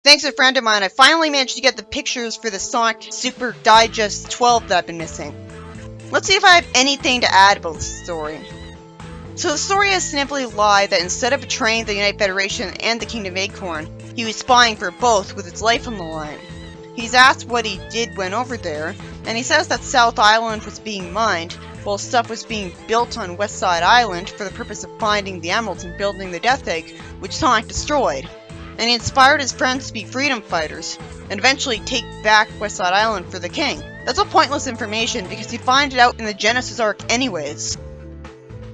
Thanks to a friend of mine, I finally managed to get the pictures for the Sonic Super Digest 12 that I've been missing. Let's see if I have anything to add about the story. So the story has simply lied that instead of betraying the United Federation and the Kingdom of Acorn, he was spying for both with his life on the line. He's asked what he did when over there, and he says that South Island was being mined, while stuff was being built on West Side Island for the purpose of finding the emeralds and building the Death Egg, which Sonic destroyed. And he inspired his friends to be freedom fighters, and eventually take back West Side Island for the king. That's all pointless information because you find it out in the Genesis arc anyways.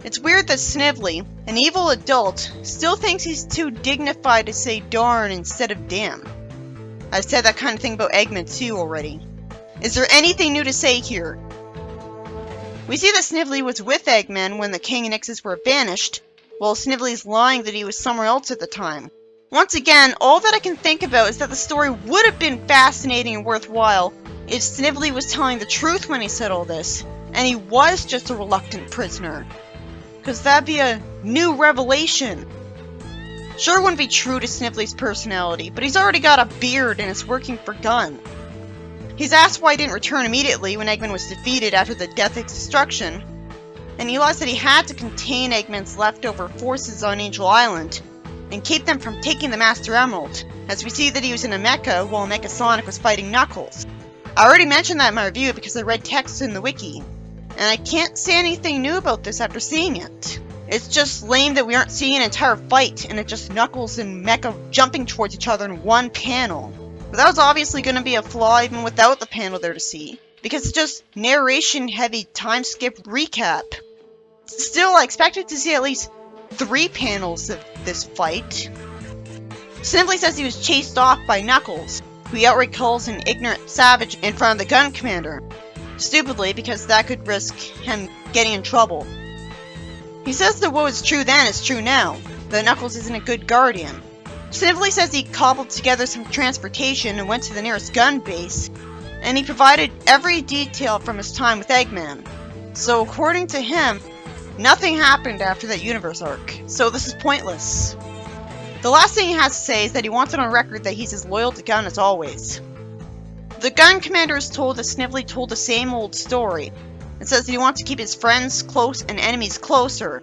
It's weird that Snively, an evil adult, still thinks he's too dignified to say darn instead of damn. I've said that kind of thing about Eggman too already. Is there anything new to say here? We see that Snively was with Eggman when the King and Ixes were banished, while Snively's lying that he was somewhere else at the time. Once again, all that I can think about is that the story would have been fascinating and worthwhile if Snively was telling the truth when he said all this, and he was just a reluctant prisoner. Because that'd be a new revelation. Sure, it wouldn't be true to Snively's personality, but he's already got a beard and is working for Gun. He's asked why he didn't return immediately when Eggman was defeated after the Death Egg's destruction, and he lies that he had to contain Eggman's leftover forces on Angel Island, and keep them from taking the Master Emerald, as we see that he was in a mecha while Mecha Sonic was fighting Knuckles. I already mentioned that in my review because I read text in the wiki, and I can't say anything new about this after seeing it. It's just lame that we aren't seeing an entire fight, and it's just Knuckles and Mecha jumping towards each other in one panel. But that was obviously going to be a flaw even without the panel there to see, because it's just narration-heavy time-skip recap. Still, I expected to see at least 3 panels of this fight. Snively says he was chased off by Knuckles, who he outright calls an ignorant savage in front of the gun commander. Stupidly, because that could risk him getting in trouble. He says that what was true then is true now, that Knuckles isn't a good guardian. Snively says he cobbled together some transportation and went to the nearest gun base, and he provided every detail from his time with Eggman. So according to him, nothing happened after that universe arc, so this is pointless. The last thing he has to say is that he wants it on record that he's as loyal to Gun as always. The gun commander is told that Snively told the same old story, and says that he wants to keep his friends close and enemies closer.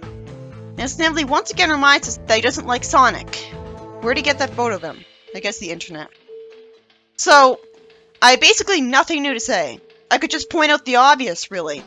And Snively once again reminds us that he doesn't like Sonic. Where'd he get that photo of him? I guess the internet. So, I have basically nothing new to say. I could just point out the obvious, really.